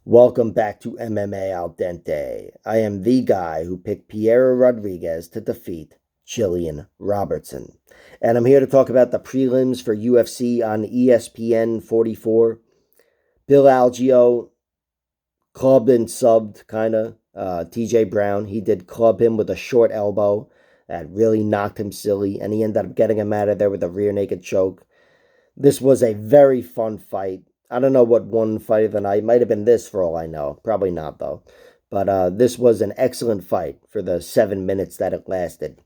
Welcome back to MMA Al Dente. I am the guy who picked Piero Rodriguez to defeat Jillian Robertson. And I'm here to talk about the prelims for UFC on ESPN 44. Bill Algeo clubbed and subbed, kind of. TJ Brown, he did club him with a short elbow that really knocked him silly, and he ended up getting him out of there with a rear naked choke. This was a very fun fight. I don't know what one fight of the night. Might have been this for all I know. Probably not, though. But this was an excellent fight for the 7 minutes that it lasted.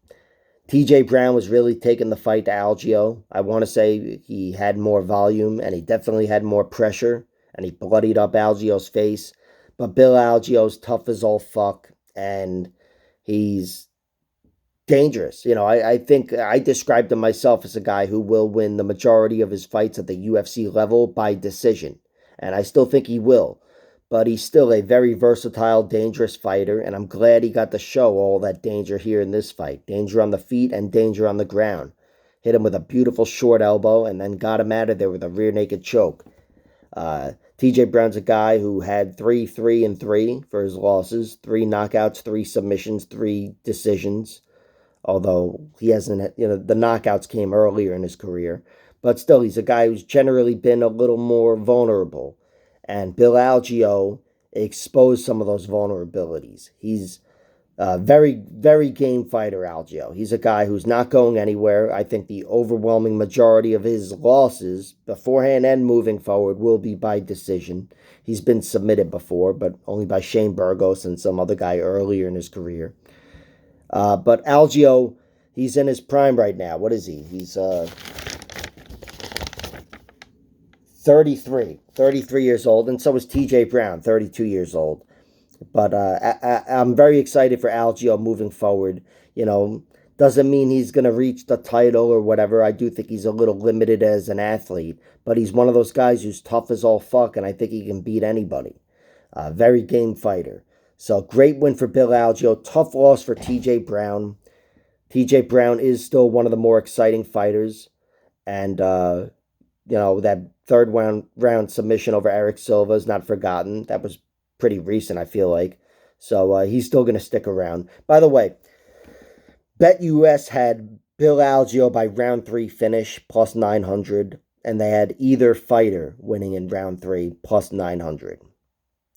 TJ Brown was really taking the fight to Algeo. I want to say he had more volume and he definitely had more pressure and he bloodied up Algeo's face. But Bill Algeo's tough as all fuck and he's dangerous. I think I described him myself as a guy who will win the majority of his fights at the UFC level by decision. And I still think he will. But he's still a very versatile, dangerous fighter, and I'm glad he got to show all that danger here in this fight. Danger on the feet and danger on the ground. Hit him with a beautiful short elbow and then got him out of there with a rear naked choke. TJ Brown's a guy who had 3-3-3 for his losses. 3 knockouts, 3 submissions, 3 decisions. Although he hasn't, the knockouts came earlier in his career. But still, he's a guy who's generally been a little more vulnerable. And Bill Algeo exposed some of those vulnerabilities. He's a very, very game fighter, Algeo. He's a guy who's not going anywhere. I think the overwhelming majority of his losses, beforehand and moving forward, will be by decision. He's been submitted before, but only by Shane Burgos and some other guy earlier in his career. But Algeo, he's in his prime right now. What is he? He's 33 years old, and so is TJ Brown, 32 years old. But I'm very excited for Algeo moving forward. Doesn't mean he's going to reach the title or whatever. I do think he's a little limited as an athlete, but he's one of those guys who's tough as all fuck, and I think he can beat anybody. Very game fighter. So great win for Bill Algeo. Tough loss for TJ Brown. TJ Brown is still one of the more exciting fighters. And, that third round submission over Eric Silva is not forgotten. That was pretty recent, I feel like. So he's still going to stick around. By the way, BetUS had Bill Algeo by round 3 finish plus 900. And they had either fighter winning in round 3 plus 900.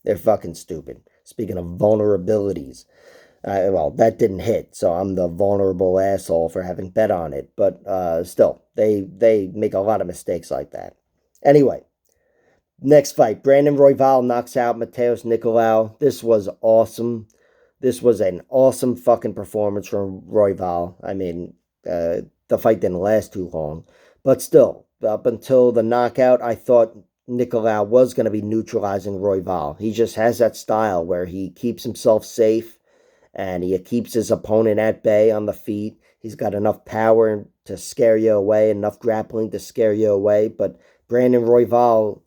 They're fucking stupid. Speaking of vulnerabilities, well, that didn't hit, so I'm the vulnerable asshole for having bet on it. But still, they make a lot of mistakes like that. Anyway, next fight, Brandon Royval knocks out Mateus Nicolau. This was awesome. This was an awesome fucking performance from Royval. I mean, the fight didn't last too long, but still, up until the knockout, I thought Nicolau was going to be neutralizing Royval. He just has that style where he keeps himself safe and he keeps his opponent at bay on the feet. He's got enough power to scare you away, enough grappling to scare you away, but Brandon Royval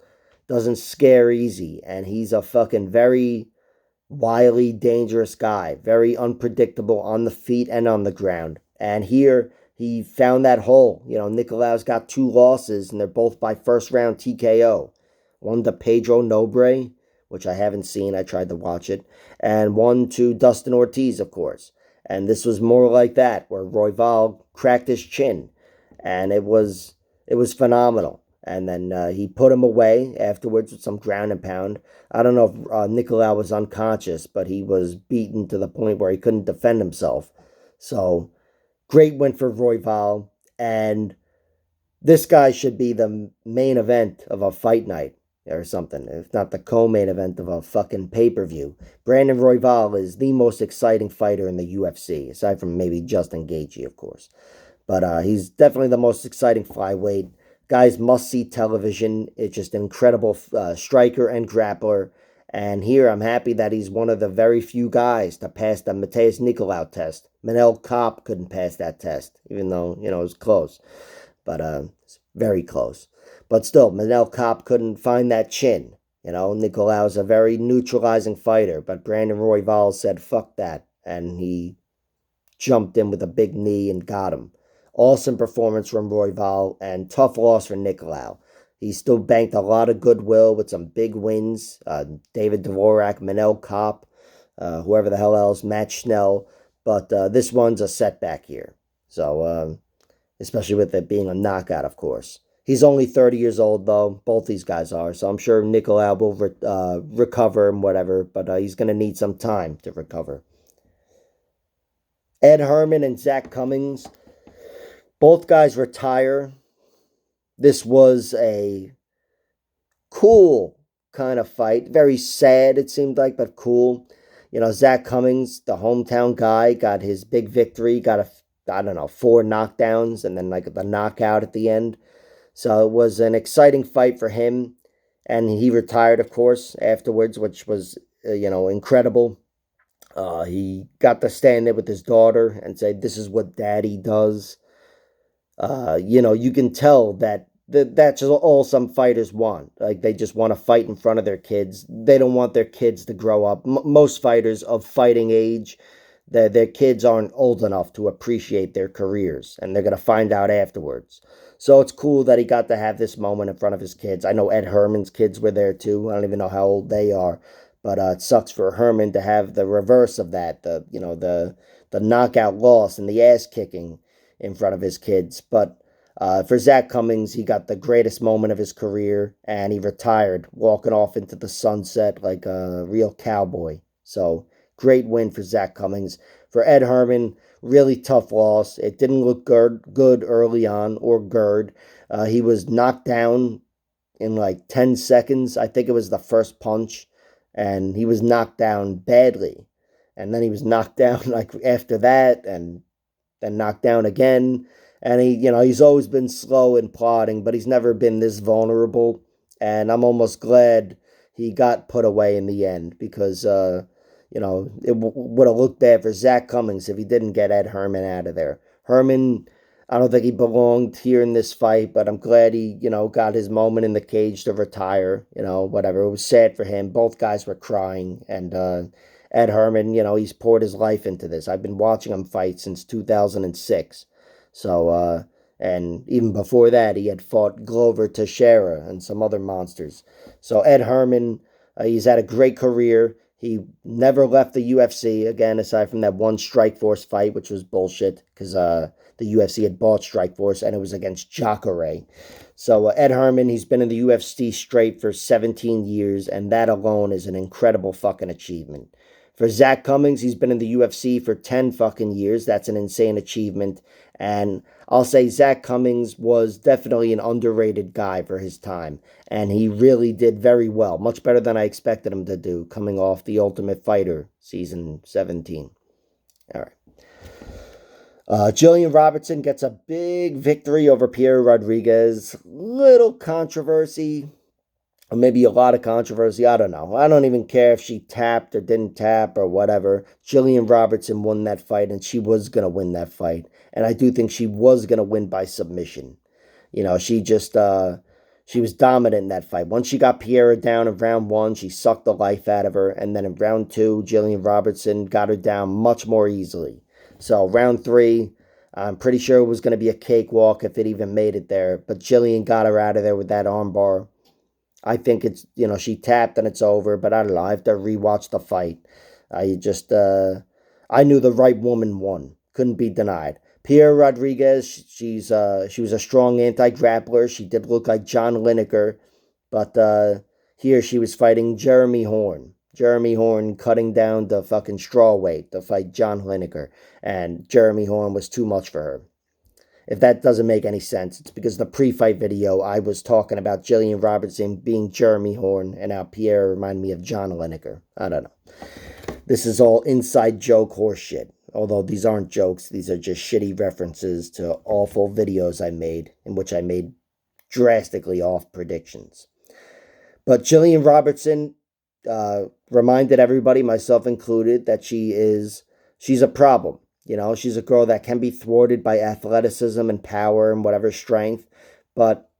doesn't scare easy, and he's a fucking very wily, dangerous guy, very unpredictable on the feet and on the ground. And here, he found that hole. Nicolau's got 2 losses, and they're both by first round TKO. One to Pedro Nobre, which I haven't seen. I tried to watch it. And one to Dustin Ortiz, of course. And this was more like that, where Royval cracked his chin. And it was phenomenal. And then he put him away afterwards with some ground and pound. I don't know if Nicolau was unconscious, but he was beaten to the point where he couldn't defend himself. So, great win for Royval, and this guy should be the main event of a fight night or something, if not the co-main event of a fucking pay-per-view. Brandon Royval is the most exciting fighter in the UFC, aside from maybe Justin Gaethje, of course. But he's definitely the most exciting flyweight. Guy's must-see television. It's just an incredible striker and grappler. And here I'm happy that he's one of the very few guys to pass the Mateus Nicolau test. Manel Kopp couldn't pass that test, even though, it was close. But it's very close. But still, Manel Kopp couldn't find that chin. Nicolau's a very neutralizing fighter, but Brandon Royval said, fuck that. And he jumped in with a big knee and got him. Awesome performance from Royval and tough loss for Nicolau. He still banked a lot of goodwill with some big wins. David Dvorak, Manel Kopp, whoever the hell else, Matt Schnell. But this one's a setback here. So, especially with it being a knockout, of course. He's only 30 years old, though. Both these guys are. So I'm sure Nicolau will recover and whatever. But he's going to need some time to recover. Ed Herman and Zach Cummings. Both guys retire. This was a cool kind of fight. Very sad, it seemed like, but cool. You know, Zach Cummings, the hometown guy, got his big victory. Got I don't know, 4 knockdowns and then like the knockout at the end. So it was an exciting fight for him. And he retired, of course, afterwards, which was, incredible. He got to stand there with his daughter and say, "This is what daddy does." You can tell that's just all some fighters want. Like, they just want to fight in front of their kids. They don't want their kids to grow up. Most fighters of fighting age, their kids aren't old enough to appreciate their careers, and they're going to find out afterwards. So it's cool that he got to have this moment in front of his kids. I know Ed Herman's kids were there too. I don't even know how old they are, but it sucks for Herman to have the reverse of that. The knockout loss and the ass kicking in front of his kids. But for Zach Cummings, he got the greatest moment of his career, and he retired, walking off into the sunset like a real cowboy. So great win for Zach Cummings. For Ed Herman, really tough loss. It didn't look good early on, or good. He was knocked down in like 10 seconds. I think it was the first punch, and he was knocked down badly. And then he was knocked down like after that, and then knocked down again. And he's always been slow and plodding, but he's never been this vulnerable. And I'm almost glad he got put away in the end, because it would have looked bad for Zach Cummings if he didn't get Ed Herman out of there. Herman, I don't think he belonged here in this fight, but I'm glad he, got his moment in the cage to retire, whatever. It was sad for him. Both guys were crying, and Ed Herman, he's poured his life into this. I've been watching him fight since 2006. So, and even before that, he had fought Glover Teixeira and some other monsters. So Ed Herman, he's had a great career. He never left the UFC, again, aside from that one Strikeforce fight, which was bullshit, because the UFC had bought Strikeforce, and it was against Jacare. So Ed Herman, he's been in the UFC straight for 17 years, and that alone is an incredible fucking achievement. For Zach Cummings, he's been in the UFC for 10 fucking years. That's an insane achievement. And I'll say Zach Cummings was definitely an underrated guy for his time. And he really did very well. Much better than I expected him to do, coming off The Ultimate Fighter season 17. All right. Jillian Robertson gets a big victory over Pierre Rodriguez. Little controversy. Or maybe a lot of controversy. I don't know. I don't even care if she tapped or didn't tap or whatever. Jillian Robertson won that fight, and she was going to win that fight. And I do think she was going to win by submission. She was dominant in that fight. Once she got Pierre down in round 1, she sucked the life out of her. And then in round 2, Jillian Robertson got her down much more easily. So round 3, I'm pretty sure it was going to be a cakewalk if it even made it there. But Jillian got her out of there with that armbar. I think it's, she tapped and it's over, but I don't know. I have to rewatch the fight. I knew the right woman won. Couldn't be denied. Pierre Rodriguez, she was a strong anti-grappler. She did look like John Lineker, but here she was fighting Jeremy Horn. Jeremy Horn cutting down the fucking straw weight to fight John Lineker, and Jeremy Horn was too much for her. If that doesn't make any sense, it's because the pre-fight video I was talking about Jillian Robertson being Jeremy Horn, and how Pierre reminded me of John Lineker. I don't know. This is all inside joke horseshit. Although these aren't jokes, these are just shitty references to awful videos I made, in which I made drastically off predictions. But Jillian Robertson reminded everybody, myself included, that she's a problem. She's a girl that can be thwarted by athleticism and power and whatever strength, but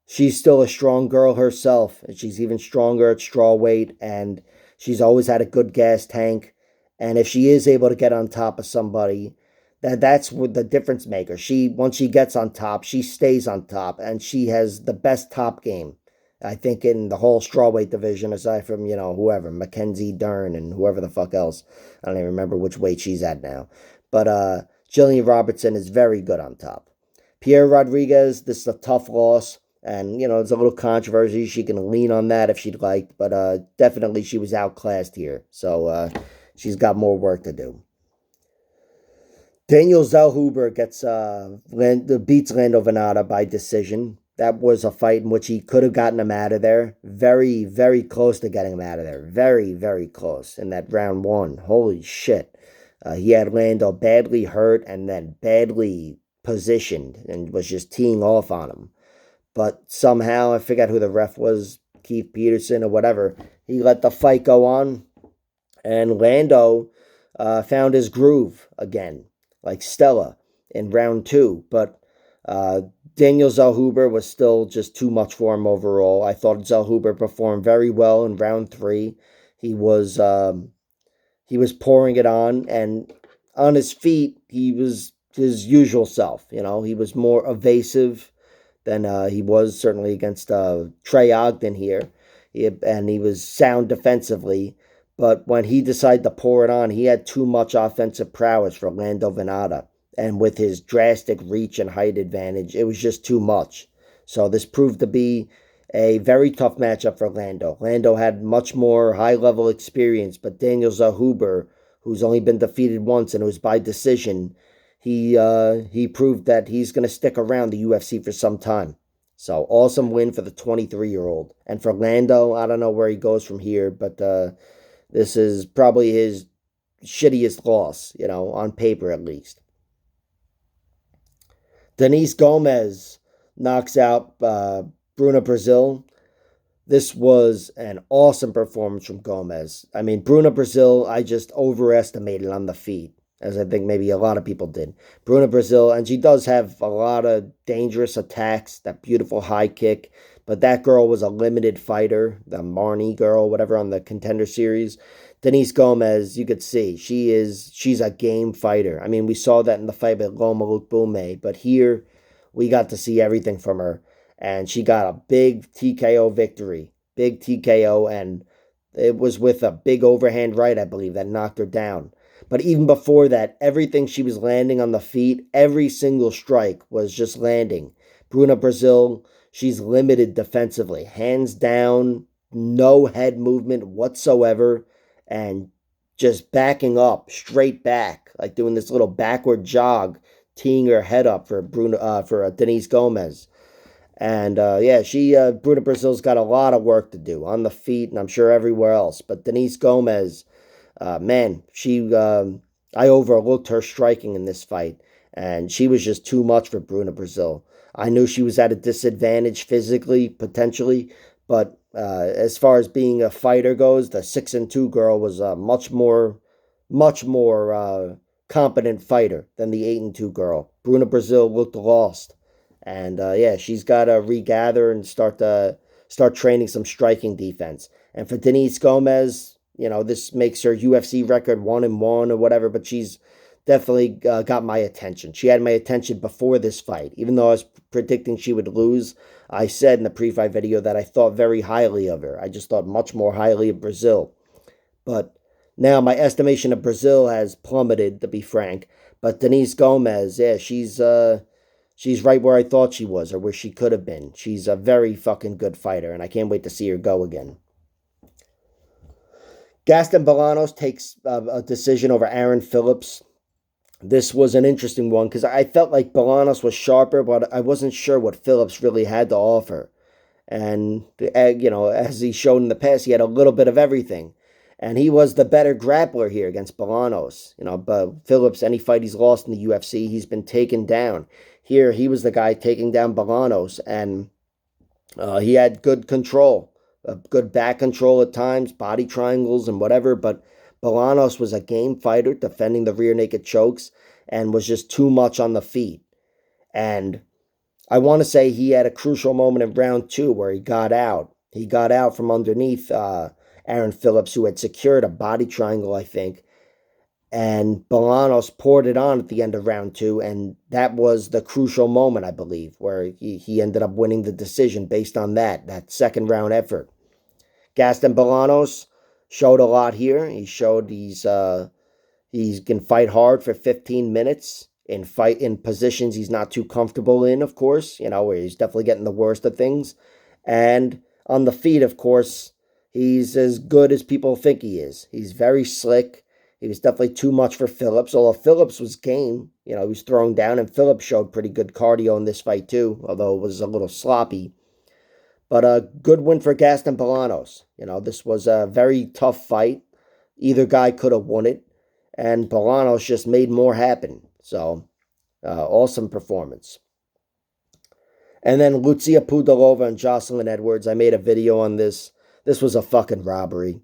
she's still a strong girl herself, and she's even stronger at straw weight, and she's always had a good gas tank. And if she is able to get on top of somebody, that's what the difference maker. Once she gets on top, she stays on top, and she has the best top game I think in the whole strawweight division, aside from, whoever, Mackenzie Dern and whoever the fuck else. I don't even remember which weight she's at now. But Jillian Robertson is very good on top. Pierre Rodriguez, this is a tough loss. And, there's a little controversy. She can lean on that if she'd like. But definitely she was outclassed here. So she's got more work to do. Daniel Zellhuber beats Lando Venata by decision. That was a fight in which he could have gotten him out of there. Very, very close to getting him out of there. Very, very close in that round one. Holy shit. He had Lando badly hurt and then badly positioned and was just teeing off on him. But somehow, I forgot who the ref was, Keith Peterson or whatever, he let the fight go on. And Lando found his groove again, like Stella in round two. But Daniel Zellhuber was still just too much for him overall. I thought Zellhuber performed very well in round three. He was pouring it on, and on his feet, he was his usual self. He was more evasive than he was certainly against Trey Ogden here. And he was sound defensively. But when he decided to pour it on, he had too much offensive prowess for Lando Venata. And with his drastic reach and height advantage, it was just too much. So this proved to be a very tough matchup for Lando. Lando had much more high-level experience, but Daniel Zellhuber, who's only been defeated once and it was by decision, he proved that he's going to stick around the UFC for some time. So awesome win for the 23-year-old. And for Lando, I don't know where he goes from here, but this is probably his shittiest loss, on paper at least. Denise Gomez knocks out Bruna Brazil. This was an awesome performance from Gomez. I mean, Bruna Brazil, I just overestimated on the feet, as I think maybe a lot of people did. Bruna Brazil, and she does have a lot of dangerous attacks, that beautiful high kick, but that girl was a limited fighter, the Marnie girl, whatever, on the Contender Series. Denise Gomez, you could see, she's a game fighter. I mean, we saw that in the fight with Loma Lukbume, but here we got to see everything from her. And she got a big TKO victory. Big TKO, and it was with a big overhand right, I believe, that knocked her down. But even before that, everything she was landing on the feet, every single strike was just landing. Bruna Brazil, she's limited defensively. Hands down, no head movement whatsoever, and just backing up, straight back, like doing this little backward jog, teeing her head up for Denise Gomez. And Bruna Brazil's got a lot of work to do on the feet, and I'm sure everywhere else. But Denise Gomez, man, I overlooked her striking in this fight, and she was just too much for Bruna Brazil. I knew she was at a disadvantage physically, potentially, but as far as being a fighter goes, the 6-2 girl was a much more competent fighter than the 8-2 girl. Bruna Brazil looked lost, and she's got to regather and start training some striking defense. And for Denise Gomez, this makes her UFC record 1-1 or whatever, but she's definitely got my attention. She had my attention before this fight. Even though I was predicting she would lose, I said in the pre-fight video that I thought very highly of her. I just thought much more highly of Brazil. But now my estimation of Brazil has plummeted, to be frank. But Denise Gomez, she's right where I thought she was, or where she could have been. She's a very fucking good fighter, and I can't wait to see her go again. Gaston Bolanos takes a decision over Aaron Phillips. This was an interesting one because I felt like Bolanos was sharper, but I wasn't sure what Phillips really had to offer. And, as he showed in the past, he had a little bit of everything. And he was the better grappler here against Bolanos. But Phillips, any fight he's lost in the UFC, he's been taken down. Here, he was the guy taking down Bolanos, and he had good control, good back control at times, body triangles and whatever, but Bolanos was a game fighter defending the rear naked chokes and was just too much on the feet. And I want to say he had a crucial moment in round 2 where he got out. He got out from underneath Aaron Phillips, who had secured a body triangle, I think. and Bolanos poured it on at the end of round 2, and that was the crucial moment, I believe, where he ended up winning the decision based on that second round effort. Gaston Bolanos showed a lot here. He showed he can fight hard for 15 minutes and fight in positions he's not too comfortable in, of course, where he's definitely getting the worst of things. And on the feet, of course, he's as good as people think he is. He's very slick. He was definitely too much for Phillips, although Phillips was game. He was throwing down, and Phillips showed pretty good cardio in this fight too, although it was a little sloppy. But a good win for Gaston Bolanos. This was a very tough fight. Either guy could have won it, and Bolanos just made more happen. So, awesome performance. And then Lucia Pudilova and Jocelyn Edwards. I made a video on this. This was a fucking robbery.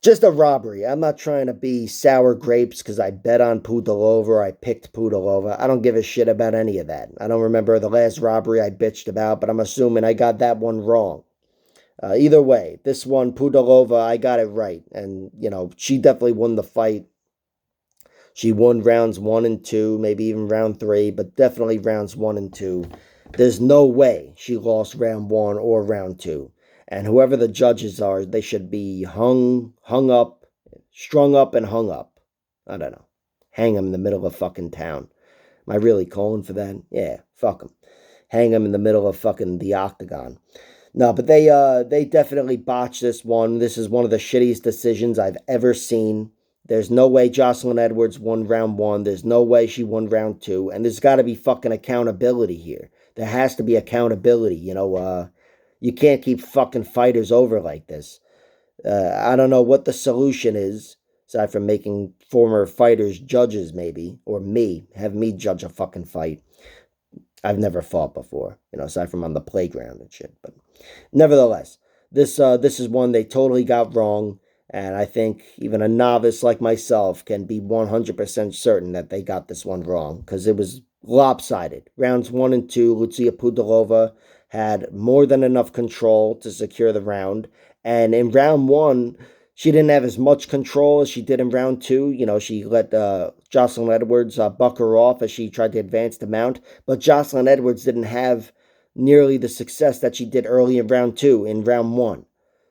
Just a robbery. I'm not trying to be sour grapes because I bet on Pudilova or I picked Pudilova. I don't give a shit about any of that. I don't remember the last robbery I bitched about, but I'm assuming I got that one wrong. Either way, this one, Pudilova, I got it right. And, she definitely won the fight. She won rounds 1 and 2, maybe even round 3, but definitely rounds 1 and 2. There's no way she lost round 1 or round 2. And whoever the judges are, they should be hung up, strung up, and hung up. I don't know. Hang them in the middle of fucking town. Am I really calling for that? Yeah, fuck them. Hang them in the middle of fucking the octagon. No, but they definitely botched this one. This is one of the shittiest decisions I've ever seen. There's no way Jocelyn Edwards won round 1. There's no way she won round 2. And there's got to be fucking accountability here. There has to be accountability. You can't keep fucking fighters over like this. I don't know what the solution is, aside from making former fighters judges, maybe, or have me judge a fucking fight. I've never fought before, aside from on the playground and shit. But nevertheless, this is one they totally got wrong, and I think even a novice like myself can be 100% certain that they got this one wrong, because it was lopsided. Rounds 1 and 2, Lucia Pudilova had more than enough control to secure the round, and in round 1, she didn't have as much control as she did in round 2. She let Jocelyn Edwards buck her off as she tried to advance the mount. But Jocelyn Edwards didn't have nearly the success that she did early in round 2, in round 1.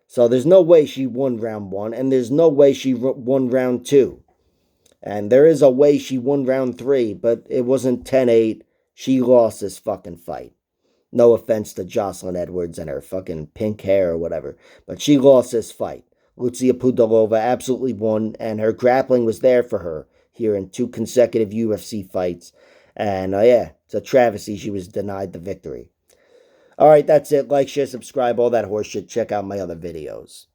So there's no way she won round 1, and there's no way she won round 2. And there is a way she won round 3, but it wasn't 10-8. She lost this fucking fight. No offense to Jocelyn Edwards and her fucking pink hair or whatever, but she lost this fight. Lucia Pudilova absolutely won, and her grappling was there for her here in 2 consecutive UFC fights. And it's a travesty she was denied the victory. All right, that's it. Like, share, subscribe, all that horseshit. Check out my other videos.